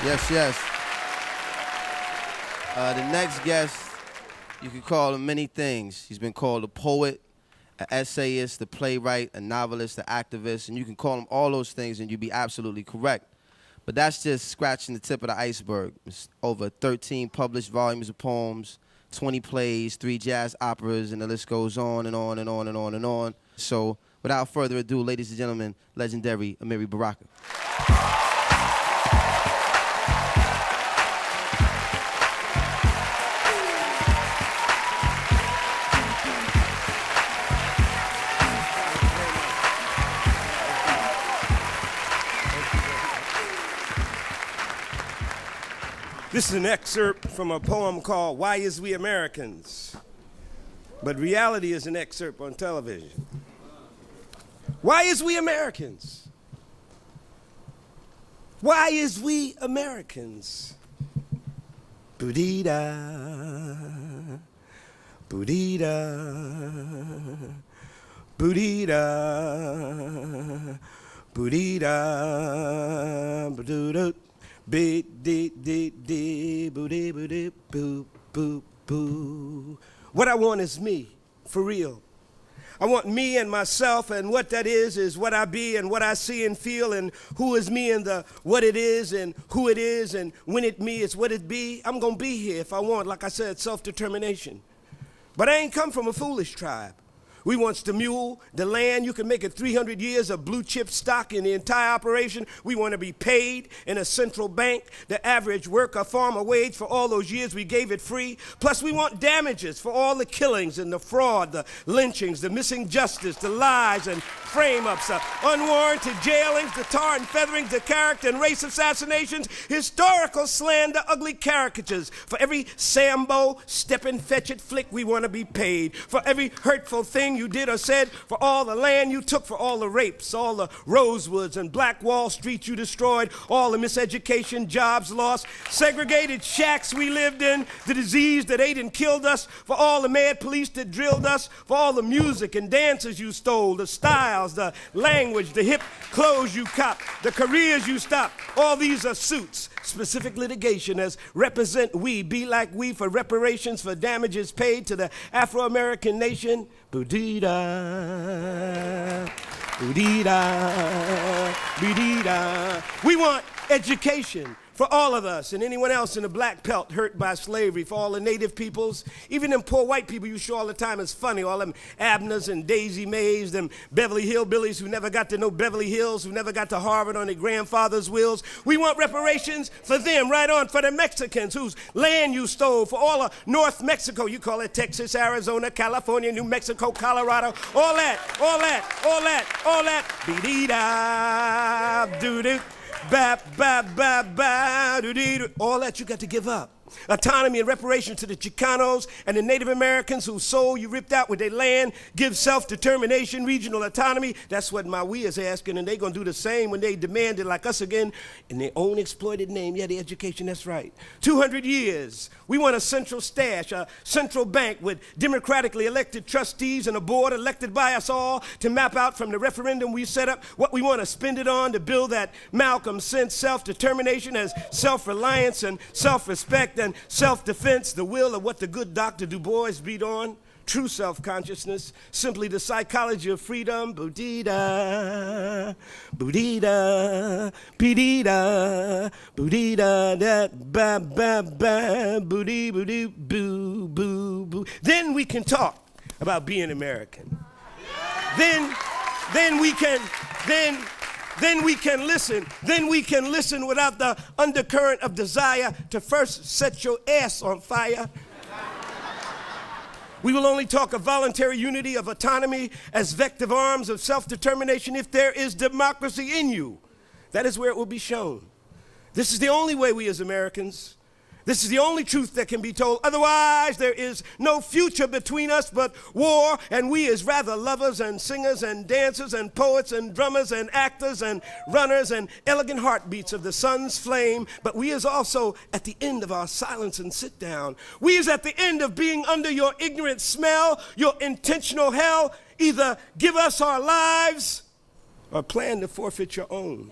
Yes, yes. The next guest, you can call him many things. He's been called a poet, an essayist, a playwright, a novelist, an activist, and you can call him all those things and you'd be absolutely correct. But that's just scratching the tip of the iceberg. It's over 13 published volumes of poems, 20 plays, 3 jazz operas, and the list goes on and on and on and on and on. So without further ado, ladies and gentlemen, legendary Amiri Baraka. This is an excerpt from a poem called Why Is We Americans? But reality is an excerpt on television. Why is we Americans? Why is we Americans? Boodee-da, boodee-da, boodee-da, boodee-da, boodoo-doo. Bee dee dee dee boo dee boo dee boo boo boo. What I want is me, for real. I want me and myself, and what that is what I be and what I see and feel, and who is me and the what it is and who it is and when it me is what it be. I'm gonna be here if I want, like I said, self-determination. But I ain't come from a foolish tribe. We wants the mule, the land. You can make it 300 years of blue chip stock in the entire operation. We want to be paid in a central bank, the average worker farmer wage for all those years we gave it free. Plus we want damages for all the killings and the fraud, the lynchings, the missing justice, the lies and frame-ups, the unwarranted jailings, the tar and featherings, the character and race assassinations, historical slander, ugly caricatures. For every Sambo, step and fetch it flick, we want to be paid. For every hurtful thing you did or said, for all the land you took, for all the rapes, all the Rosewoods and Black Wall Street you destroyed, all the miseducation, jobs lost, segregated shacks we lived in, the disease that ate and killed us, for all the mad police that drilled us, for all the music and dances you stole, the styles, the language, the hip clothes you copped, the careers you stopped. All these are suits, specific litigation as represent we, be like we, for reparations for damages paid to the Afro-American nation. Boodee-da, boodee-da, boodee-da. We want education for all of us and anyone else in the black pelt hurt by slavery, for all the native peoples, even them poor white people you show all the time is funny, all them Abners and Daisy Mays, them Beverly Hillbillies who never got to know Beverly Hills, who never got to Harvard on their grandfather's wills. We want reparations for them, right on, for the Mexicans whose land you stole, for all of North Mexico, you call it Texas, Arizona, California, New Mexico, Colorado, all that, all that, all that, all that, be-dee-da, doo-doo. Ba, ba, ba, ba, doo, dee, doo. All that you got to give up. Autonomy and reparations to the Chicanos and the Native Americans whose soul you ripped out with their land. Give self-determination, regional autonomy. That's what my we is asking, and they're going to do the same when they demand it like us again in their own exploited name. Yeah, the education, that's right. 200 years. We want a central stash, a central bank with democratically elected trustees and a board elected by us all to map out from the referendum we set up what we want to spend it on to build that Malcolm sense self-determination as self-reliance and self-respect and self-defense, the will of what the good Dr. Du Bois beat on. True self-consciousness, simply the psychology of freedom. Boo-dee-da, boo-dee-da, bee-dee-da, boo-dee-da, da, ba, ba, ba, boo-dee, boo-dee, boo, boo, boo. Then we can talk about being American. Then we can listen. Then we can listen without the undercurrent of desire to first set your ass on fire. We will only talk of voluntary unity, of autonomy as vective arms of self-determination if there is democracy in you. That is where it will be shown. This is the only way we as Americans. This is the only truth that can be told. Otherwise, there is no future between us but war, and we as rather lovers and singers and dancers and poets and drummers and actors and runners and elegant heartbeats of the sun's flame. But we is also at the end of our silence and sit down. We is at the end of being under your ignorant smell, your intentional hell. Either give us our lives or plan to forfeit your own.